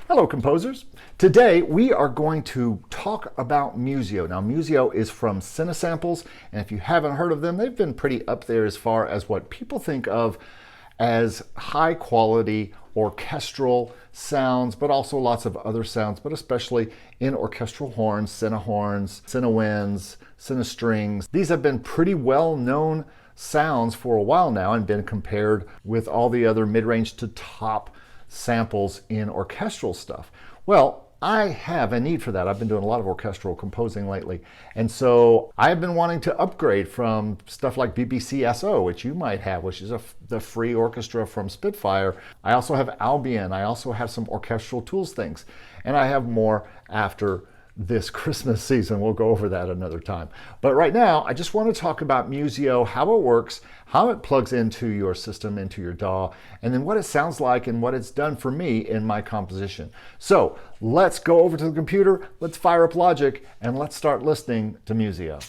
Hello, composers. Today we are going to talk about Musio. Now, Musio is from Cinesamples, and if you haven't heard of them, they've been pretty up there as far as what people think of as high quality orchestral sounds, but also lots of other sounds, but especially in orchestral horns, Cinehorns, Cinewinds, Cinestrings. These have been pretty well known sounds for a while now and been compared with all the other mid-range to top samples in orchestral stuff. Well, I have a need for that. I've been doing a lot of orchestral composing lately. And so I've been wanting to upgrade from stuff like BBC SO, which you might have, which is the free orchestra from Spitfire. I also have Albion. I also have some orchestral tools things. And I have more after this Christmas season. We'll go over that another time. But right now, I just want to talk about Musio, how it works, how it plugs into your system, into your DAW, and then what it sounds like and what it's done for me in my composition. So let's go over to the computer, let's fire up Logic, and let's start listening to Musio.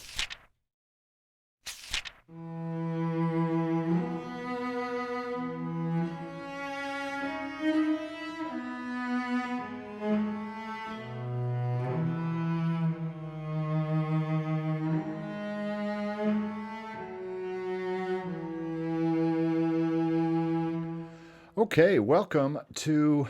Okay, welcome to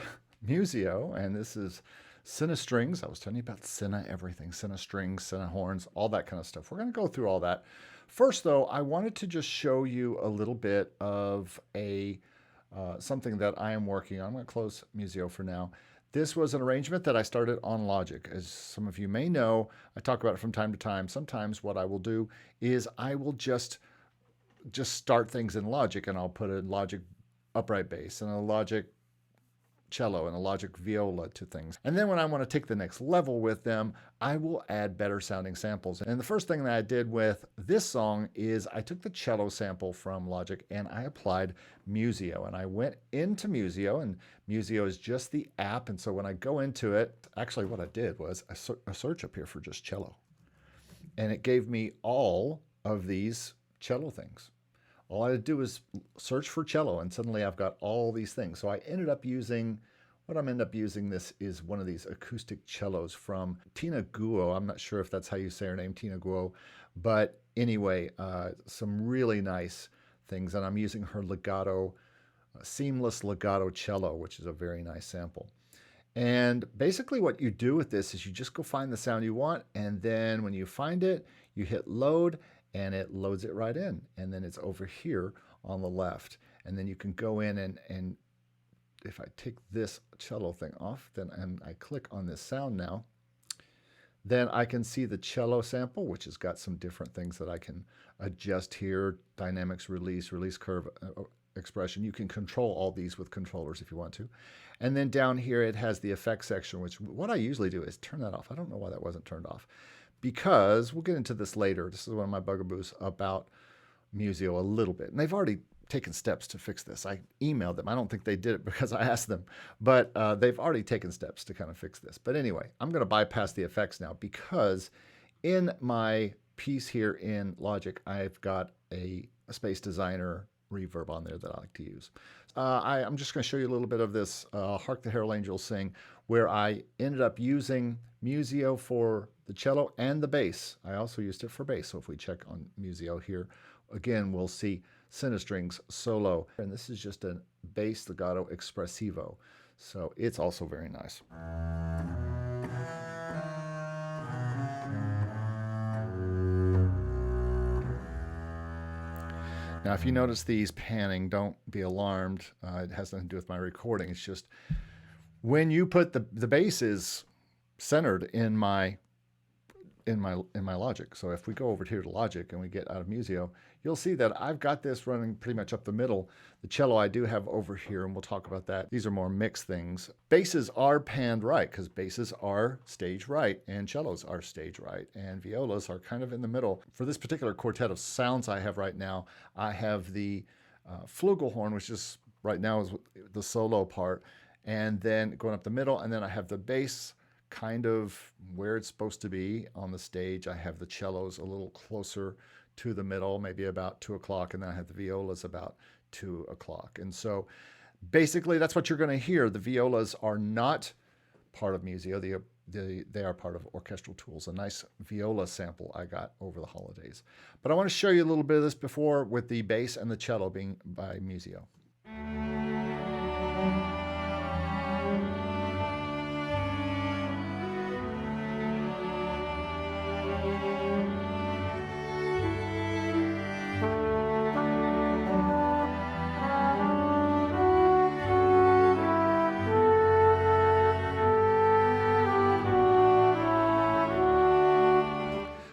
Musio, and this is Cinestrings. I was telling you about Cine everything, Cinestrings, Cinehorns, all that kind of stuff. We're going to go through all that. First, though, I wanted to just show you a little bit of something that I am working on. I'm going to close Musio for now. This was an arrangement that I started on Logic. As some of you may know, I talk about it from time to time. Sometimes what I will do is I will just start things in Logic, and I'll put a Logic upright bass and a Logic cello and a Logic viola to things. And then when I want to take the next level with them, I will add better sounding samples. And the first thing that I did with this song is I took the cello sample from Logic and I applied Musio. And I went into Musio, and Musio is just the app. And so when I go into it, actually what I did was a search up here for just cello. And it gave me all of these cello things. All I had to do is search for cello, and suddenly I've got all these things. So I ended up using, this is one of these acoustic cellos from Tina Guo. I'm not sure if that's how you say her name, Tina Guo. But anyway, some really nice things. And I'm using her legato, seamless legato cello, which is a very nice sample. And basically what you do with this is you just go find the sound you want, and then when you find it, you hit load, and it loads it right in. And then it's over here on the left. And then you can go in and if I take this cello thing off, and I click on this sound now, then I can see the cello sample, which has got some different things that I can adjust here. Dynamics, release curve, expression. You can control all these with controllers if you want to. And then down here it has the effects section, which what I usually do is turn that off. I don't know why that wasn't turned off, because we'll get into this later. This is one of my bugaboos about Musio a little bit. And they've already taken steps to fix this. I emailed them. I don't think they did it because I asked them, but they've already taken steps to kind of fix this. But anyway, I'm going to bypass the effects now, because in my piece here in Logic, I've got a Space Designer reverb on there that I like to use. I'm just going to show you a little bit of this Hark the Herald Angels Sing, where I ended up using Musio for the cello and the bass. I also used it for bass. So if we check on Musio here, again, we'll see Cinestrings solo. And this is just a bass legato espressivo. So it's also very nice. Now, if you notice these panning, don't be alarmed. It has nothing to do with my recording. It's just when you put the bass is centered in my Logic. So if we go over here to Logic and we get out of Musio, you'll see that I've got this running pretty much up the middle. The cello I do have over here, and we'll talk about that. These are more mixed things. Basses are panned right, because basses are stage right, and cellos are stage right, and violas are kind of in the middle. For this particular quartet of sounds I have right now, I have the flugelhorn, which is right now is the solo part, and then going up the middle, and then I have the bass kind of where it's supposed to be on the stage. I have the cellos a little closer to the middle, maybe about 2 o'clock, and then I have the violas about 2 o'clock. And so basically that's what you're going to hear. The violas are not part of Musio. They are part of Orchestral Tools, a nice viola sample I got over the holidays. But I want to show you a little bit of this before with the bass and the cello being by Musio.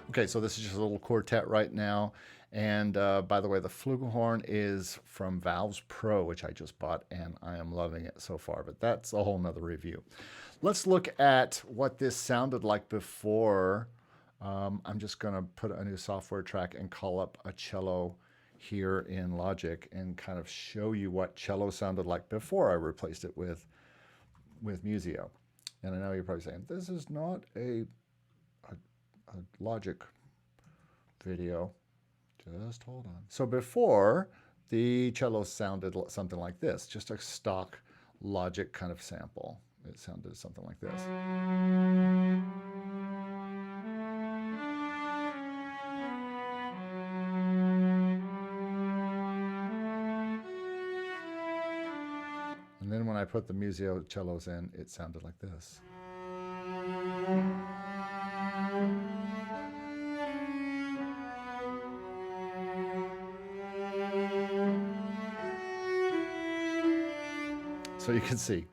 Okay, so this is just a little quartet right now. And by the way, the flugelhorn is from Valves Pro, which I just bought, and I am loving it so far. But that's a whole nother review. Let's look at what this sounded like before. I'm just going to put a new software track and call up a cello here in Logic and kind of show you what cello sounded like before I replaced it with Musio. And I know you're probably saying, this is not a Logic video. Just hold on. So before, the cello sounded something like this, just a stock Logic kind of sample. It sounded something like this. And then when I put the Musio cellos in, it sounded like this. So you can see,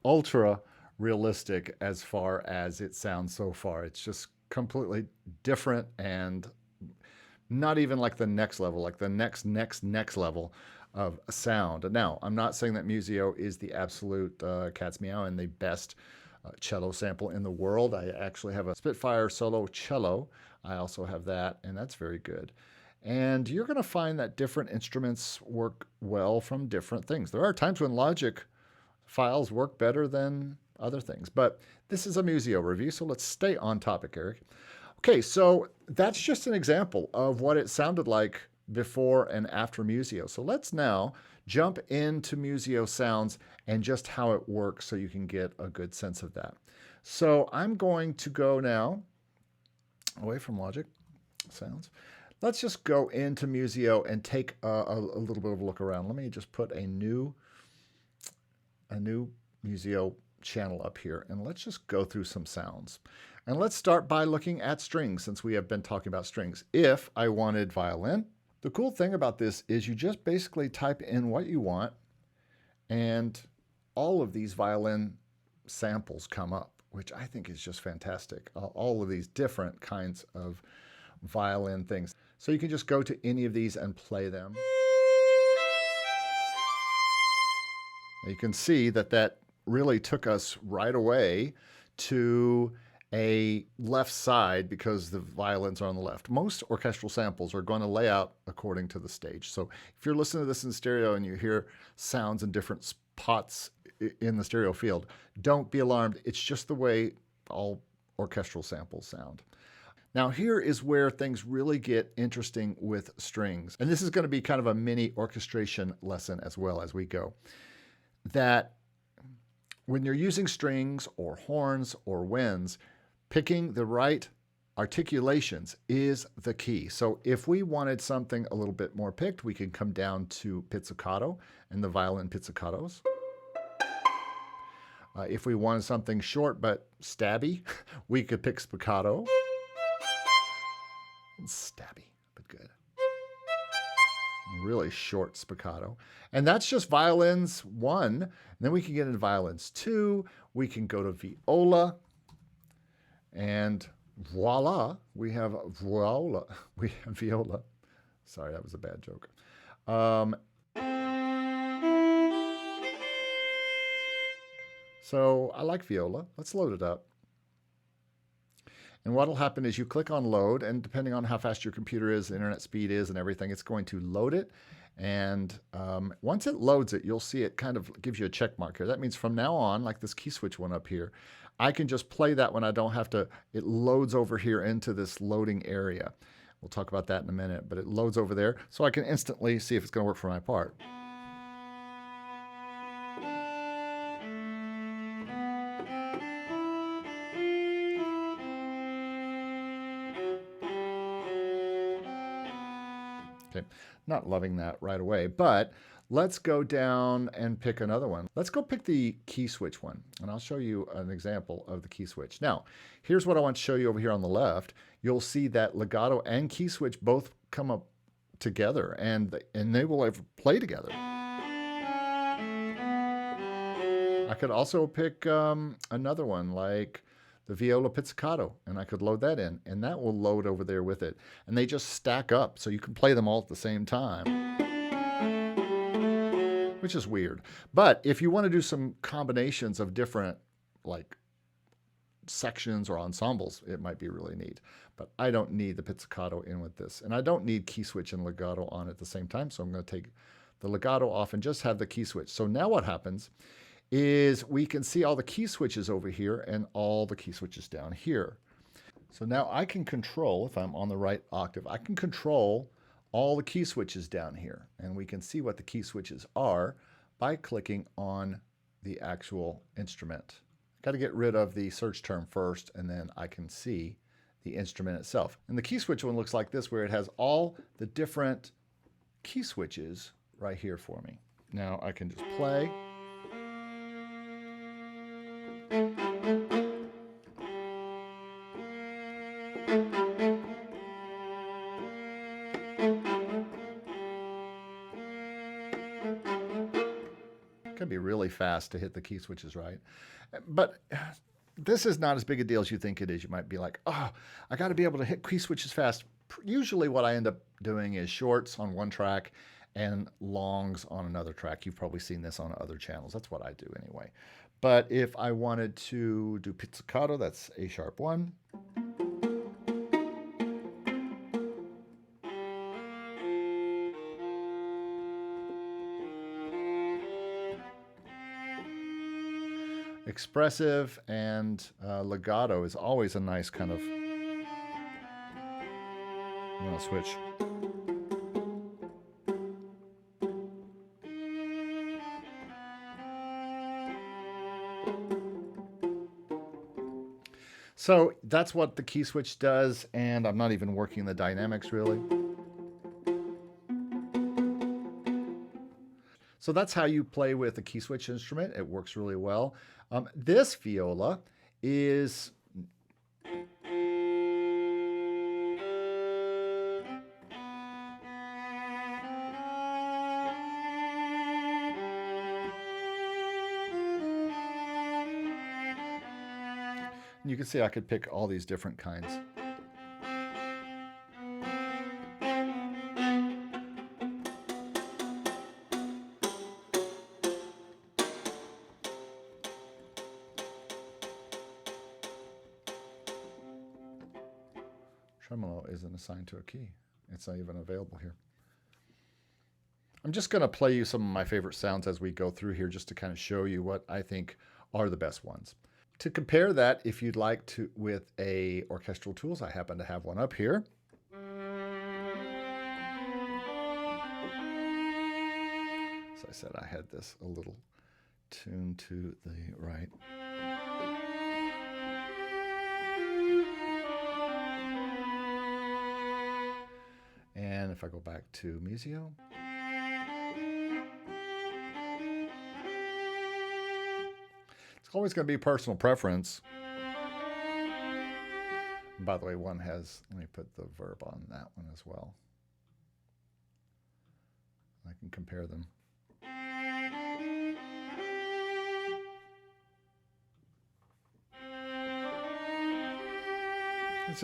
ultra realistic as far as it sounds so far. It's just completely different and not even like the next level, like the next level of sound. Now, I'm not saying that Musio is the absolute cat's meow and the best cello sample in the world. I actually have a Spitfire solo cello. I also have that, and that's very good. And you're going to find that different instruments work well from different things. There are times when Logic files work better than other things, but this is a Musio review, so let's stay on topic, Eric. Okay, so that's just an example of what it sounded like before and after Musio. So let's now jump into Musio Sounds and just how it works so you can get a good sense of that. So I'm going to go now away from Logic Sounds. Let's just go into Musio and take a little bit of a look around. Let me just put a new Musio channel up here, and let's just go through some sounds. And let's start by looking at strings, since we have been talking about strings. If I wanted violin, the cool thing about this is you just basically type in what you want, and all of these violin samples come up, which I think is just fantastic. All of these different kinds of violin things. So you can just go to any of these and play them. You can see that that really took us right away to a left side because the violins are on the left. Most orchestral samples are going to lay out according to the stage. So if you're listening to this in stereo and you hear sounds in different spots in the stereo field, don't be alarmed. It's just the way all orchestral samples sound. Now here is where things really get interesting with strings. And this is going to be kind of a mini orchestration lesson as well as we go. That when you're using strings or horns or winds, picking the right articulations is the key. So if we wanted something a little bit more picked, we can come down to pizzicato and the violin pizzicatos. If we wanted something short but stabby, we could pick spiccato. Stabby, but good. Really short spiccato. And that's just violins 1. And then we can get into violins 2. We can go to viola. And voila, we have viola. We have viola. Sorry, that was a bad joke. So I like viola. Let's load it up. And what will happen is you click on load, and depending on how fast your computer is, the internet speed is, and everything, it's going to load it. And once it loads it, you'll see it kind of gives you a check mark here. That means from now on, like this key switch one up here, I can just play that when I don't have to. It loads over here into this loading area. We'll talk about that in a minute, but it loads over there, so I can instantly see if it's going to work for my part. Okay, not loving that right away, but let's go down and pick another one. Let's go pick the key switch one, and I'll show you an example of the key switch. Now, here's what I want to show you over here on the left. You'll see that legato and key switch both come up together, and they will play together. I could also pick another one like the viola pizzicato, and I could load that in, and that will load over there with it. And they just stack up, so you can play them all at the same time, which is weird. But if you want to do some combinations of different like sections or ensembles, it might be really neat. But I don't need the pizzicato in with this, and I don't need key switch and legato on at the same time, so I'm going to take the legato off and just have the key switch. So now what happens is we can see all the key switches over here and all the key switches down here. So now I can control, if I'm on the right octave, I can control all the key switches down here. And we can see what the key switches are by clicking on the actual instrument. Got to get rid of the search term first, and then I can see the instrument itself. And the key switch one looks like this, where it has all the different key switches right here for me. Now I can just play. Can be really fast to hit the key switches right. But this is not as big a deal as you think it is. You might be like, oh, I got to be able to hit key switches fast. Usually what I end up doing is shorts on one track and longs on another track. You've probably seen this on other channels. That's what I do anyway. But if I wanted to do pizzicato, that's A sharp 1. Expressive and legato is always a nice kind of, I'm going to switch. So that's what the key switch does, and I'm not even working the dynamics really. So that's how you play with a key switch instrument. It works really well. This viola is you can see I could pick all these different kinds. Tremolo isn't assigned to a key. It's not even available here. I'm just going to play you some of my favorite sounds as we go through here, just to kind of show you what I think are the best ones. To compare that, if you'd like to, with a orchestral tools, I happen to have one up here. So I said I had this a little tuned to the right. And if I go back to Musio, it's always going to be personal preference. And by the way, one has, let me put the verb on that one as well. I can compare them.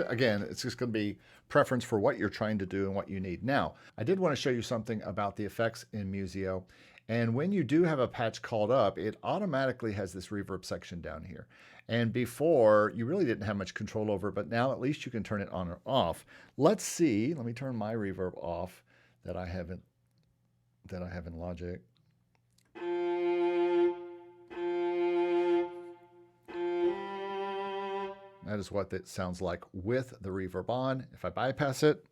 Again, it's just going to be preference for what you're trying to do and what you need. Now, I did want to show you something about the effects in Musio. And when you do have a patch called up, it automatically has this reverb section down here. And before, you really didn't have much control over it, but now at least you can turn it on or off. Let's see. Let me turn my reverb off that I have in Logic. That is what it sounds like with the reverb on. If I bypass it,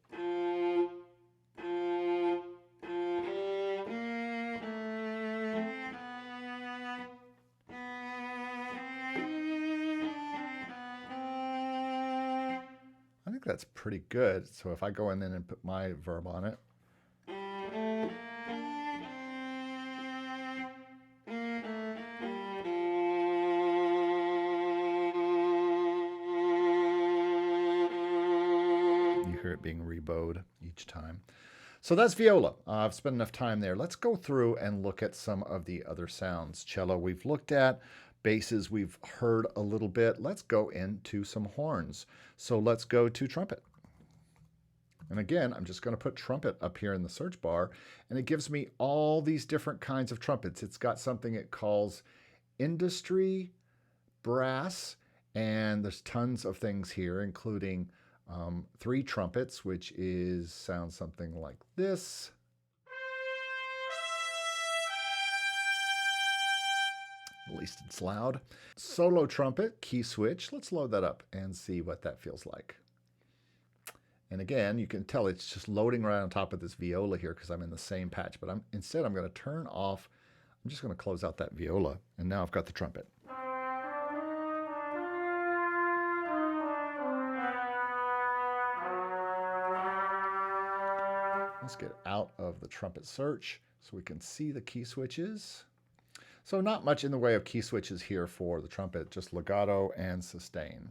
I think that's pretty good. So if I go in and put my verb on it, You hear it being rebowed each time. So that's viola. I've spent enough time there. Let's go through and look at some of the other sounds. Cello we've looked at. Basses we've heard a little bit. Let's go into some horns. So let's go to trumpet. And again, I'm just going to put trumpet up here in the search bar, and it gives me all these different kinds of trumpets. It's got something it calls industry, brass, and there's tons of things here, including 3 trumpets, which sounds something like this. At least it's loud. Solo trumpet, key switch. Let's load that up and see what that feels like. And again, you can tell it's just loading right on top of this viola here because I'm in the same patch. But instead, I'm going to turn off. I'm just going to close out that viola. And now I've got the trumpet. Let's get out of the trumpet search so we can see the key switches. So not much in the way of key switches here for the trumpet, just legato and sustain.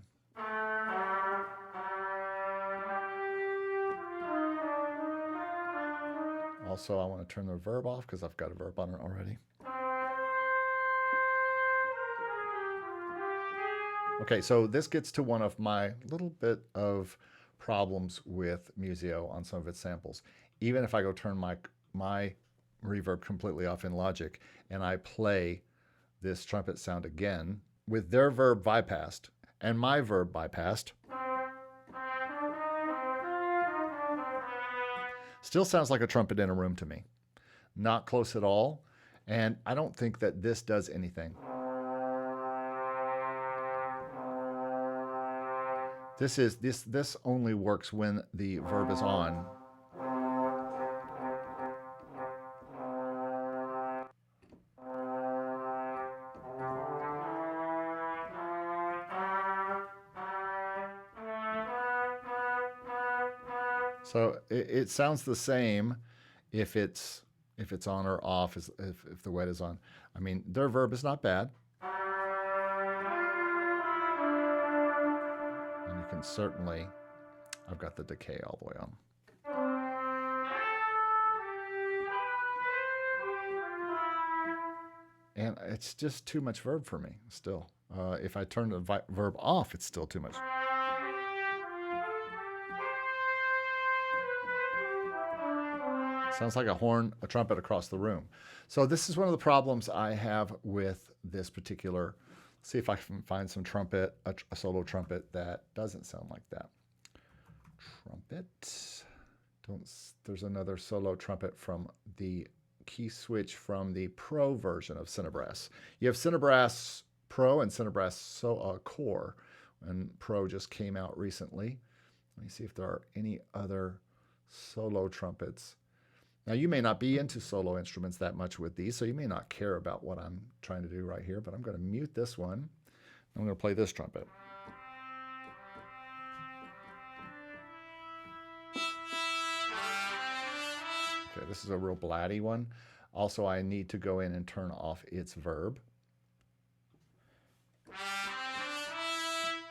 Also, I want to turn the verb off because I've got a verb on it already. Okay, so this gets to one of my little bit of problems with Musio on some of its samples. Even if I go turn my reverb completely off in Logic and I play this trumpet sound again with their verb bypassed and my verb bypassed, still sounds like a trumpet in a room to me. Not close at all, and I don't think that this does anything. This only works when the verb is on. So it sounds the same if it's on or off, if the wet is on. I mean, their verb is not bad. And you can certainly, I've got the decay all the way on. And it's just too much verb for me still. If I turn the verb off, it's still too much. Sounds like a trumpet across the room. So this is one of the problems I have with this particular. Let's see if I can find some trumpet, a solo trumpet that doesn't sound like that. Trumpet. There's another solo trumpet from the key switch from the Pro version of Cinebrass. You have Cinebrass Pro and Cinebrass Core, and Pro just came out recently. Let me see if there are any other solo trumpets. Now, you may not be into solo instruments that much with these, so you may not care about what I'm trying to do right here, but I'm going to mute this one. I'm going to play this trumpet. Okay, this is a real blatty one. Also, I need to go in and turn off its verb.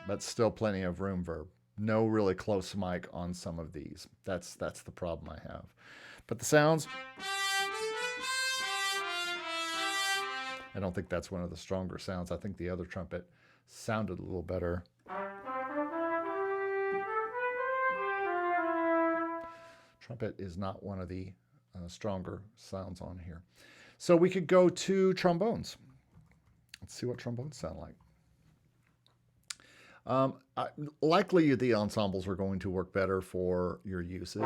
But still plenty of room verb. No really close mic on some of these. That's the problem I have. But the sounds, I don't think that's one of the stronger sounds. I think the other trumpet sounded a little better. Trumpet is not one of the stronger sounds on here. So we could go to trombones. Let's see what trombones sound like. Likely the ensembles are going to work better for your uses,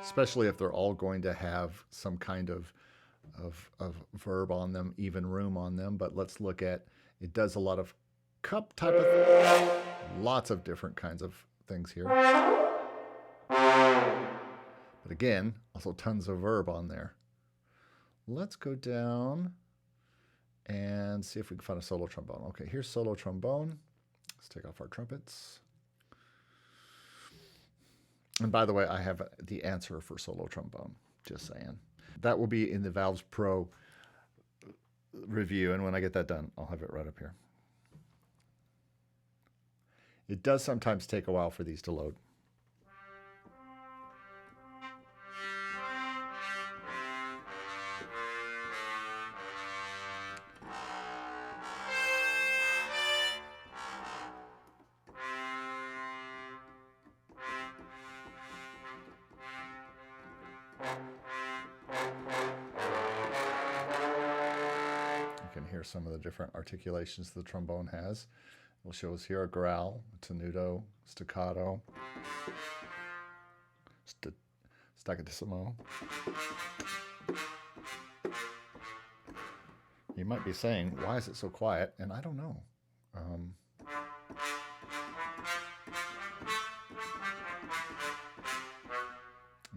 especially if they're all going to have some kind of verb on them, even room on them. But let's look at, it does a lot of cup type of, lots of different kinds of things here. But again, also tons of verb on there. Let's go down and see if we can find a solo trombone. Okay, here's solo trombone. Let's take off our trumpets. And by the way, I have the answer for solo trombone, just saying. That will be in the Valves Pro review, and when I get that done, I'll have it right up here. It does sometimes take a while for these to load. You can hear some of the different articulations the trombone has. It will show us here a growl, a tenuto, staccato, staccatissimo. You might be saying, why is it so quiet? And I don't know. And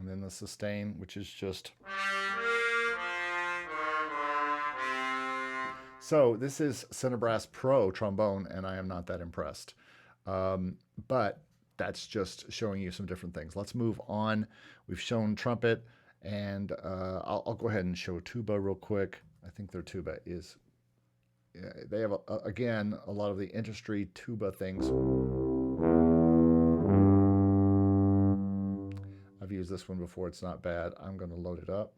then the sustain, which is just... So this is Cinebrass Pro trombone, and I am not that impressed. But that's just showing you some different things. Let's move on. We've shown trumpet, and I'll go ahead and show tuba real quick. I think their tuba is... they have, again, a lot of the industry tuba things. I've used this one before. It's not bad. I'm going to load it up.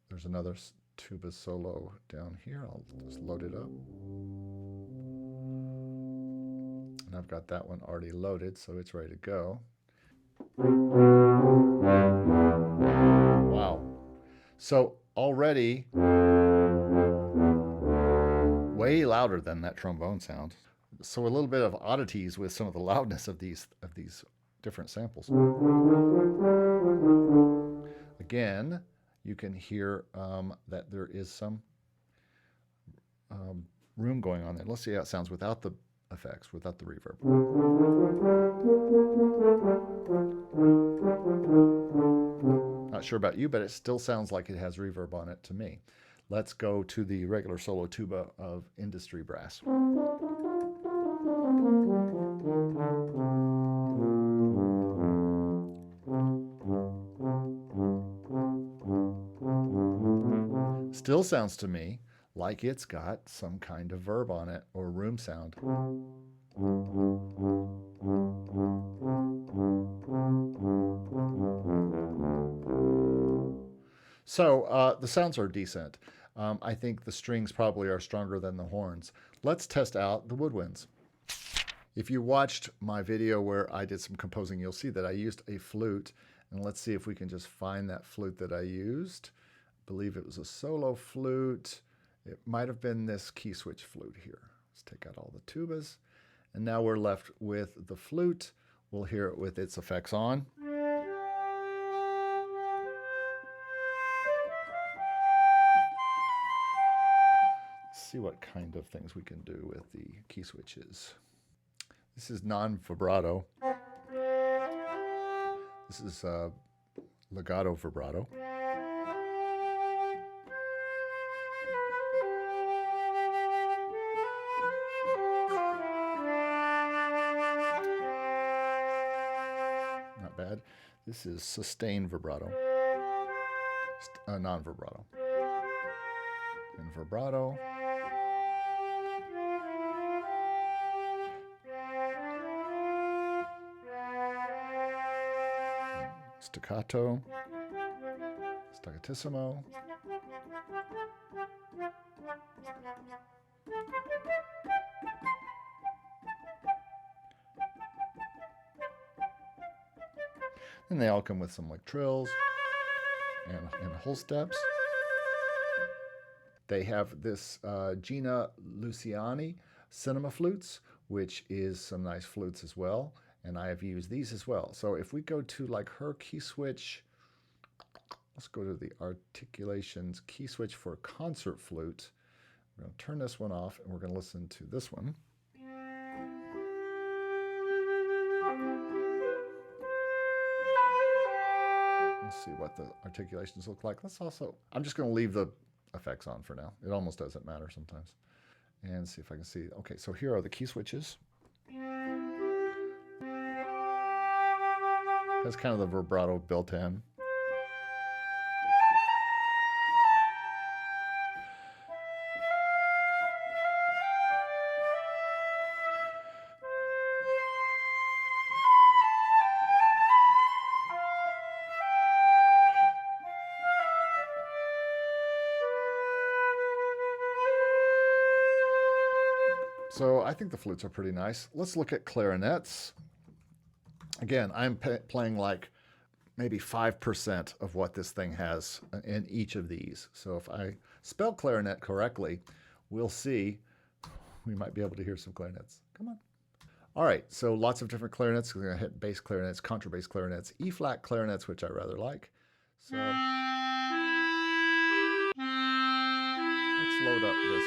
There's another tuba solo down here. I'll just load it up. And I've got that one already loaded, so it's ready to go. Wow. So already way louder than that trombone sound. So a little bit of oddities with some of the loudness of these different samples. Again, you can hear that there is some room going on there. Let's see how it sounds without the effects, without the reverb. Not sure about you, but it still sounds like it has reverb on it to me. Let's go to the regular solo tuba of industry brass. Still sounds to me like it's got some kind of verb on it or room sound. So the sounds are decent. I think the strings probably are stronger than the horns. Let's test out the woodwinds. If you watched my video where I did some composing, you'll see that I used a flute. And let's see if we can just find that flute that I used. I believe it was a solo flute. It might have been this key switch flute here. Let's take out all the tubas. And now we're left with the flute. We'll hear it with its effects on. Let's see what kind of things we can do with the key switches. This is non-vibrato. This is legato vibrato. Not bad. This is sustained vibrato. Non-vibrato. And vibrato. Staccato, staccatissimo, and they all come with some like trills and whole steps. They have this Gina Luciani cinema flutes, which is some nice flutes as well. And I have used these as well. So if we go to like her key switch, let's go to the articulations key switch for concert flute. We're going to turn this one off and we're going to listen to this one. Let's see what the articulations look like. Let's also, I'm just going to leave the effects on for now. It almost doesn't matter sometimes. And see if I can see. Okay, so here are the key switches. Has kind of the vibrato built in. So I think the flutes are pretty nice. Let's look at clarinets. Again, I'm playing like maybe 5% of what this thing has in each of these. So if I spell clarinet correctly, we'll see. We might be able to hear some clarinets. Come on. All right, so lots of different clarinets. We're going to hit bass clarinets, contrabass clarinets, E-flat clarinets, which I rather like. So let's load up this.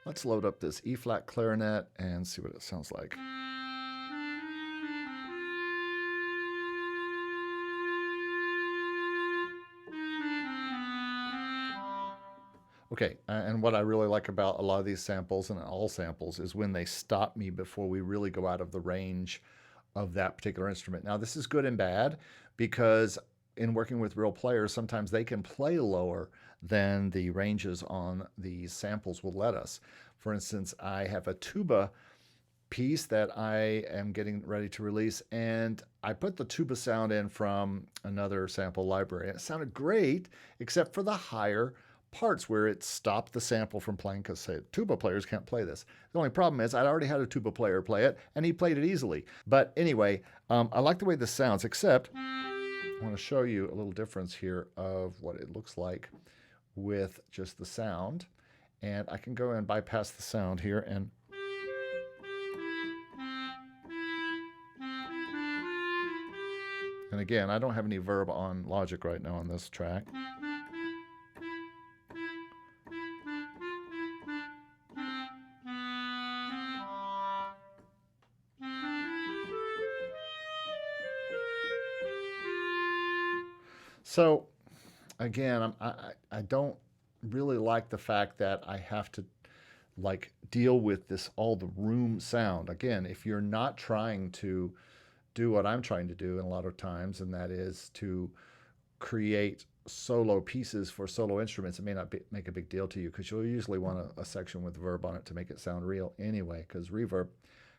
Let's load up this E-flat clarinet and see what it sounds like. Okay, and what I really like about a lot of these samples and all samples is when they stop me before we really go out of the range of that particular instrument. Now, this is good and bad because in working with real players, sometimes they can play lower than the ranges on these samples will let us. For instance, I have a tuba piece that I am getting ready to release, and I put the tuba sound in from another sample library. It sounded great, except for the higher parts where it stopped the sample from playing because, say, tuba players can't play this. The only problem is I'd already had a tuba player play it, and he played it easily. But anyway, I like the way this sounds, except I want to show you a little difference here of what it looks like with just the sound. And I can go and bypass the sound here and again, I don't have any verb on Logic right now on this track. So again, I don't really like the fact that I have to like deal with this all the room sound. Again, if you're not trying to do what I'm trying to do in a lot of times, and that is to create solo pieces for solo instruments, it may not make a big deal to you because you'll usually want a section with verb on it to make it sound real anyway, because reverb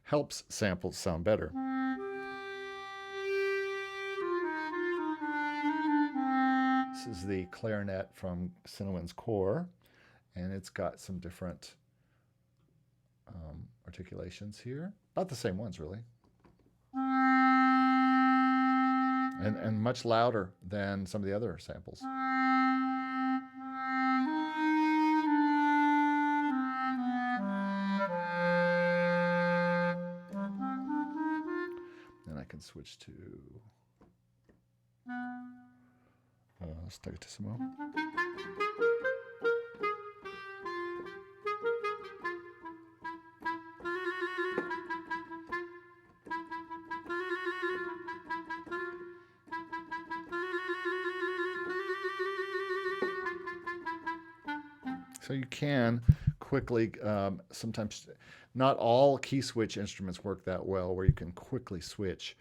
helps samples sound better. This is the clarinet from Cinewinds Core, and it's got some different articulations here. About the same ones, really. And much louder than some of the other samples. Then I can switch to Staccato. So you can quickly, sometimes not all key switch instruments work that well where you can quickly switch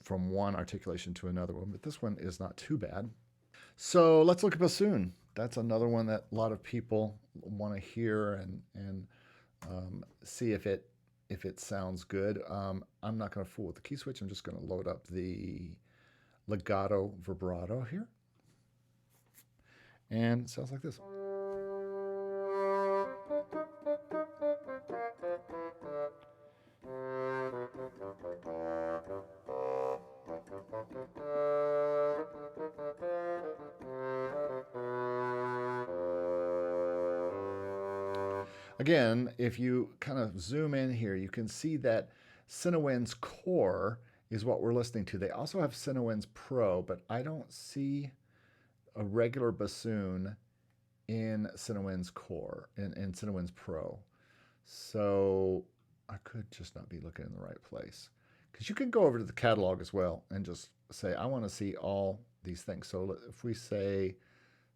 from one articulation to another one, but this one is not too bad. So let's look at bassoon. That's another one that a lot of people want to hear and see if it sounds good. I'm not going to fool with the key switch. I'm just going to load up the legato vibrato here. And it sounds like this. Again, if you kind of zoom in here, you can see that Cinewinds Core is what we're listening to. They also have Cinewinds Pro, but I don't see a regular bassoon in Cinewinds Core, in Cinewinds Pro. So I could just not be looking in the right place. Because you can go over to the catalog as well and just say, I want to see all these things. So if we say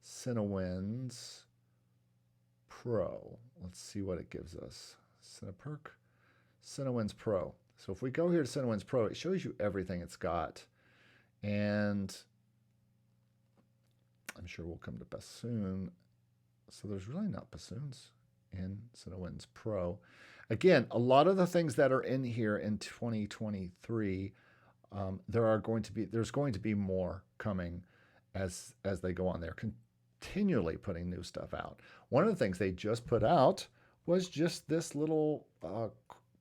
Cinewinds Pro, let's see what it gives us. Cinewinds Pro. So if we go here to Cinewinds Pro, it shows you everything it's got. And I'm sure we'll come to bassoon. So there's really not bassoons in Cinewinds Pro. Again, a lot of the things that are in here in 2023, there's going to be more coming as they go on there. continually putting new stuff out. One of the things they just put out was just this little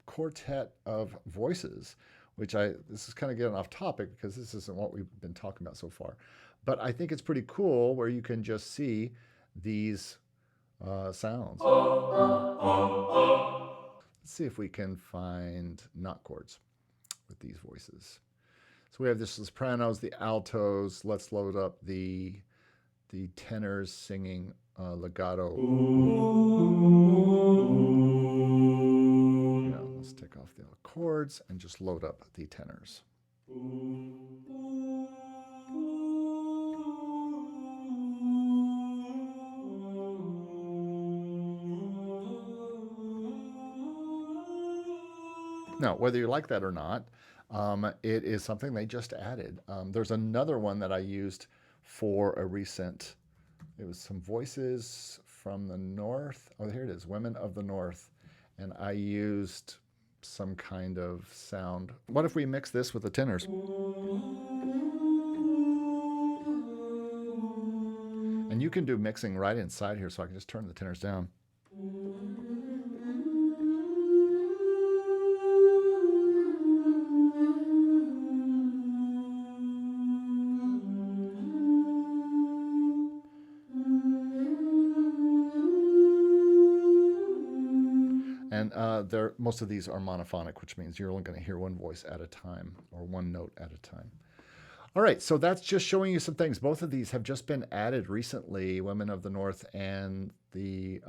quartet of voices, which this is kind of getting off topic because this isn't what we've been talking about so far. But I think it's pretty cool where you can just see these sounds. Let's see if we can find not chords with these voices. So we have the sopranos, the altos. Let's load up the tenors singing legato. Yeah, let's take off the chords and just load up the tenors. Now, whether you like that or not, it is something they just added. There's another one that I used for a recent, it was some voices from the North. Oh, here it is, Women of the North. And I used some kind of sound. What if we mix this with the tenors? And you can do mixing right inside here, so I can just turn the tenors down. And most of these are monophonic, which means you're only going to hear one voice at a time or one note at a time. All right, so that's just showing you some things. Both of these have just been added recently, Women of the North and the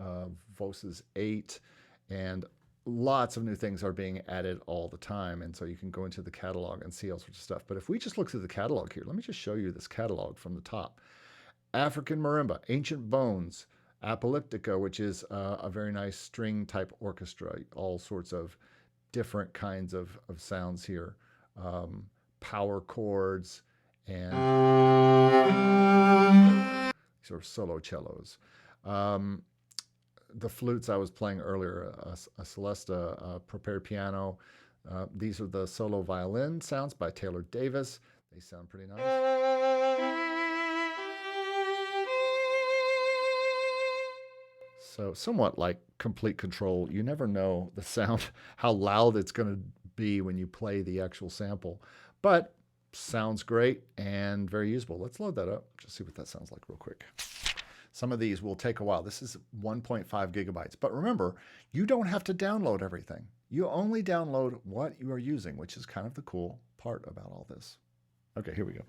Voces 8, and lots of new things are being added all the time. And so you can go into the catalog and see all sorts of stuff. But if we just look through the catalog here, let me just show you this catalog from the top. African Marimba, Ancient Bones, Apocalyptica, which is a very nice string type orchestra, all sorts of different kinds of sounds here, power chords, and sort of solo cellos. The flutes I was playing earlier, a Celesta prepared piano. These are the solo violin sounds by Taylor Davis. They sound pretty nice. So somewhat like Complete Control. You never know the sound, how loud it's going to be when you play the actual sample. But sounds great and very usable. Let's load that up. Just see what that sounds like real quick. Some of these will take a while. This is 1.5 gigabytes. But remember, you don't have to download everything. You only download what you are using, which is kind of the cool part about all this. Okay, here we go.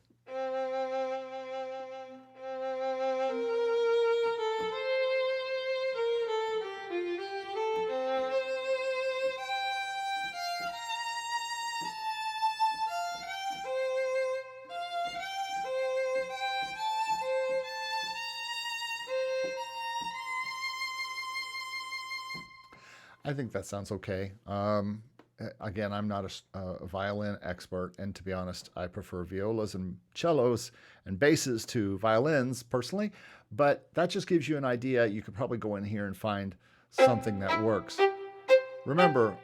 I think that sounds okay. Again, I'm not a violin expert, and to be honest, I prefer violas and cellos and basses to violins personally, but that just gives you an idea. You could probably go in here and find something that works. Remember,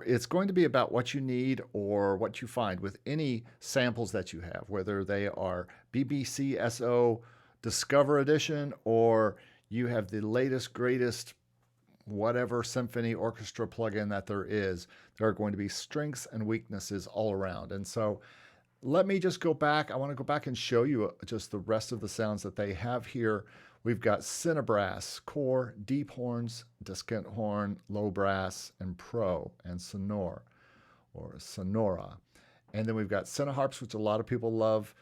it's going to be about what you need or what you find with any samples that you have, whether they are BBC SO Discover Edition or you have the latest, greatest whatever symphony orchestra plugin that there is. There are going to be strengths and weaknesses all around. And so let me just go back. I want to go back and show you just the rest of the sounds that they have here. We've got cinebrass, core, deep horns, discant horn, low brass, and pro, and sonor, or sonora. And then we've got cineharps, which a lot of people love.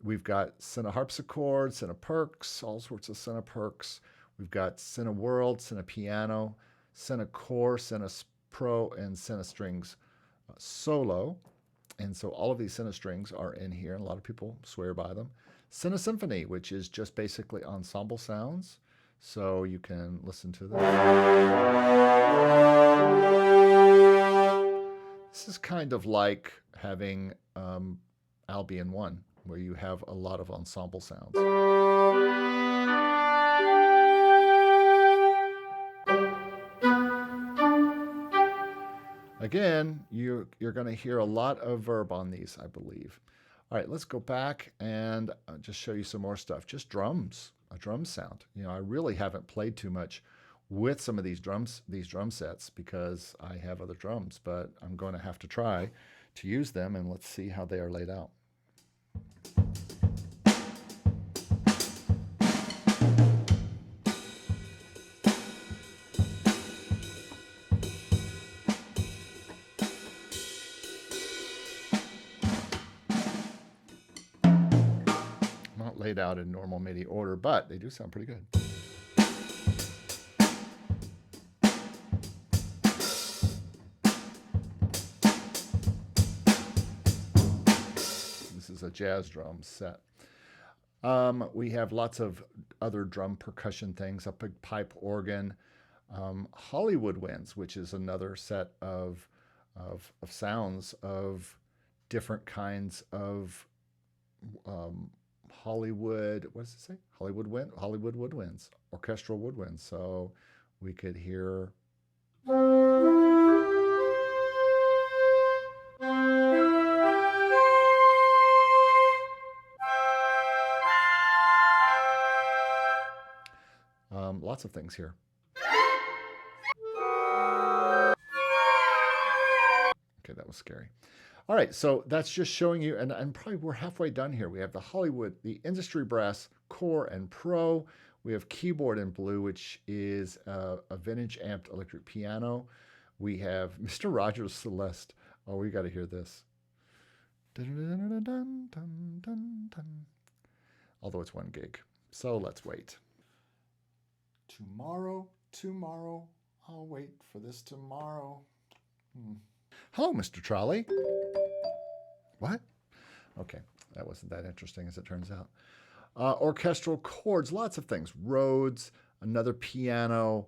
We've got cineharpsichord, cineperks, all sorts of cineperks. We've got Cineworld, Cinepiano, Cinecore, Cinepro, and Cinestrings solo. And so all of these Cinestrings are in here, and a lot of people swear by them. Cinesymphony, which is just basically ensemble sounds. So you can listen to this. This is kind of like having Albion 1, where you have a lot of ensemble sounds. Again, you're going to hear a lot of verb on these, I believe. All right, let's go back and just show you some more stuff. Just drums, a drum sound. You know, I really haven't played too much with some of these drum sets because I have other drums, but I'm going to have to try to use them, and let's see how they are laid out. Not laid out in normal MIDI order, but they do sound pretty good. This is a jazz drum set. We have lots of other drum percussion things, a big pipe organ, Hollywood Woodwinds, which is another set of sounds of different kinds of Hollywood, what does it say? Hollywood woodwinds, orchestral woodwinds. So we could hear lots of things here. Okay, that was scary. All right, so that's just showing you, and probably we're halfway done here. We have the Hollywood, the Industry Brass Core and Pro. We have Keyboard in Blue, which is a vintage amped electric piano. We have Mr. Rogers Celeste. Oh, we got to hear this. Although it's 1 gig, so let's wait. Tomorrow, I'll wait for this tomorrow. Hello, Mr. Trolley. What? Okay, that wasn't that interesting as it turns out. Orchestral chords, lots of things. Rhodes, another piano,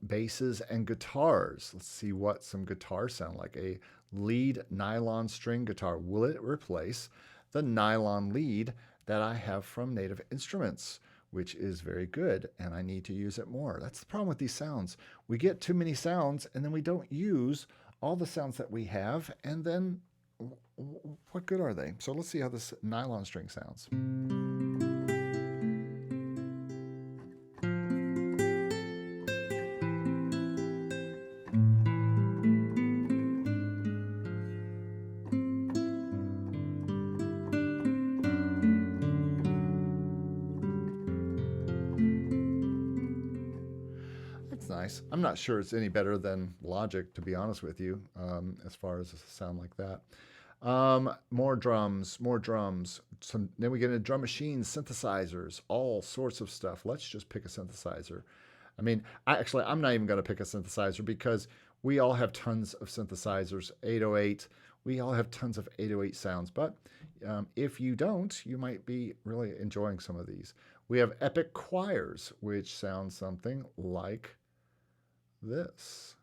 basses, and guitars. Let's see what some guitars sound like. A lead nylon string guitar. Will it replace the nylon lead that I have from Native Instruments, which is very good, and I need to use it more? That's the problem with these sounds. We get too many sounds, and then we don't use all the sounds that we have, and then what good are they? So let's see how this nylon string sounds. Nice. I'm not sure it's any better than Logic, to be honest with you, as far as a sound like that. More drums. Then we get into drum machines, synthesizers, all sorts of stuff. Let's just pick a synthesizer. I mean, I'm not even going to pick a synthesizer because we all have tons of synthesizers, 808. We all have tons of 808 sounds, but if you don't, you might be really enjoying some of these. We have epic choirs, which sounds something like this.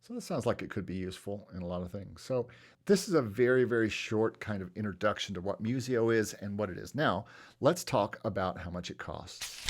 So this sounds like it could be useful in a lot of things. So this is a very, very short kind of introduction to what Musio is and what it is. Now, let's talk about how much it costs.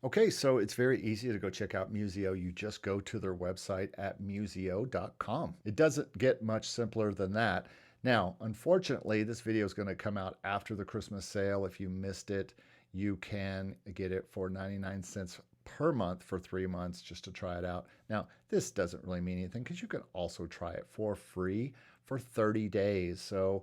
Okay, so it's very easy to go check out Musio. You just go to their website at musio.com. It doesn't get much simpler than that. Now, unfortunately, this video is going to come out after the Christmas sale. If you missed it, you can get it for 99 cents per month for 3 months just to try it out. Now, this doesn't really mean anything because you can also try it for free for 30 days. So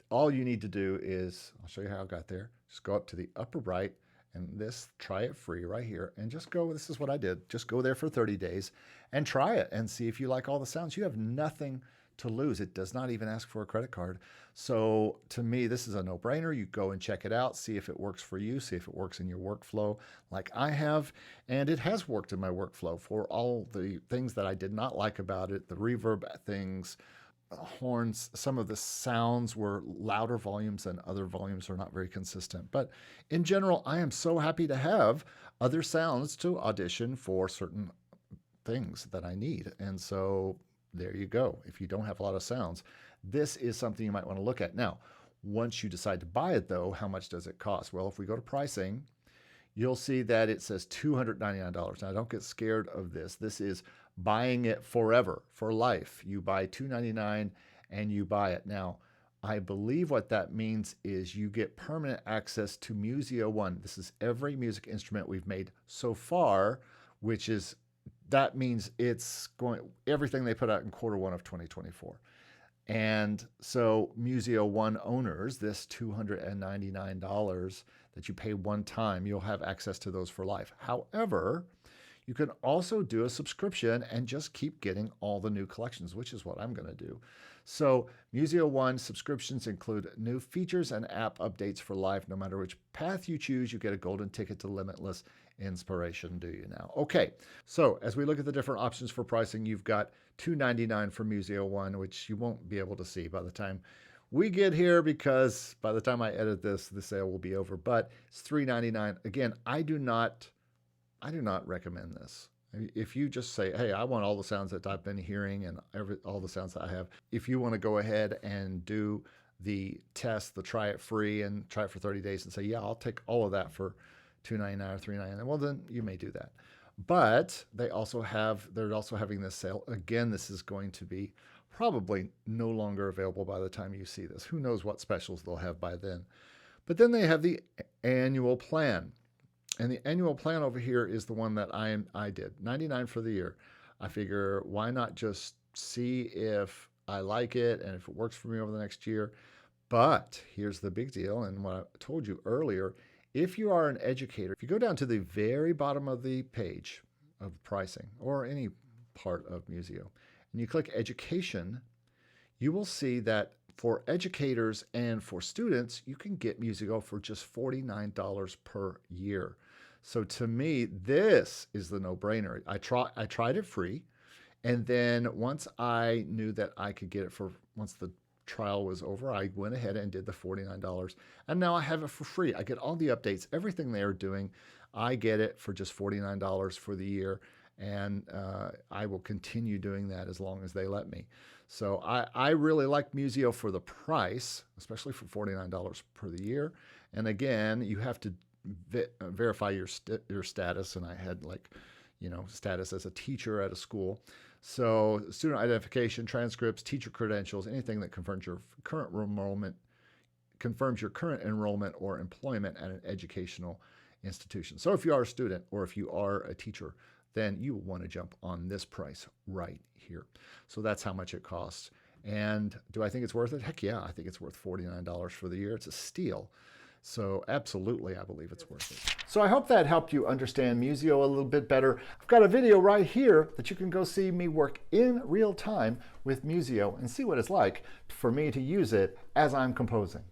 all you need to do is, I'll show you how I got there. Just go up to the upper right, and this, try it free right here, and just go, this is what I did, just go there for 30 days and try it and see if you like all the sounds. You have nothing to lose. It does not even ask for a credit card. So to me, this is a no-brainer. You go and check it out, see if it works for you, see if it works in your workflow like I have, and it has worked in my workflow for all the things that I did not like about it, the reverb things, horns, some of the sounds were louder volumes and other volumes are not very consistent. But in general, I am so happy to have other sounds to audition for certain things that I need. And so there you go. If you don't have a lot of sounds, this is something you might want to look at. Now, Once you decide to buy it though, how much does it cost? Well, if we go to pricing, you'll see that it says $299. Now don't get scared of this. This is buying it forever, for life. You buy $299 and you buy it. Now, I believe what that means is you get permanent access to Musio One. This is every music instrument we've made so far, that means it's everything they put out in Q1 of 2024. And so Musio One owners, this $299 that you pay one time, you'll have access to those for life. However, you can also do a subscription and just keep getting all the new collections, which is what I'm going to do. So Musio One subscriptions include new features and app updates for life. No matter which path you choose, you get a golden ticket to limitless inspiration, do you now? Okay, so as we look at the different options for pricing, you've got $299 for Musio One, which you won't be able to see by the time we get here, because by the time I edit this, the sale will be over, but it's $399. Again, I do not recommend this. If you just say, hey, I want all the sounds that I've been hearing and all the sounds that I have, if you want to go ahead and do the test, the try it free and try it for 30 days and say, yeah, I'll take all of that for $299 or $399, well, then you may do that. But they're also having this sale. Again, this is going to be probably no longer available by the time you see this. Who knows what specials they'll have by then. But then they have the annual plan. And the annual plan over here is the one that I did, $99 for the year. I figure, why not just see if I like it and if it works for me over the next year. But here's the big deal, and what I told you earlier, if you are an educator, if you go down to the very bottom of the page of pricing or any part of Musio, and you click education, you will see that for educators and for students, you can get Musio for just $49 per year. So to me, this is the no-brainer. I tried it free, and then once I knew that I could get it once the trial was over, I went ahead and did the $49, and now I have it for free. I get all the updates, everything they are doing. I get it for just $49 for the year, and I will continue doing that as long as they let me. So I really like Musio for the price, especially for $49 per the year. And again, you have to verify your status, and I had status as a teacher at a school. So student identification, transcripts, teacher credentials, anything that confirms your current enrollment or employment at an educational institution. So if you are a student or if you are a teacher, then you will want to jump on this price right here. So that's how much it costs. And do I think it's worth it? Heck yeah, I think it's worth $49 for the year. It's a steal. So absolutely, I believe it's worth it. So I hope that helped you understand Musio a little bit better. I've got a video right here that you can go see me work in real time with Musio and see what it's like for me to use it as I'm composing.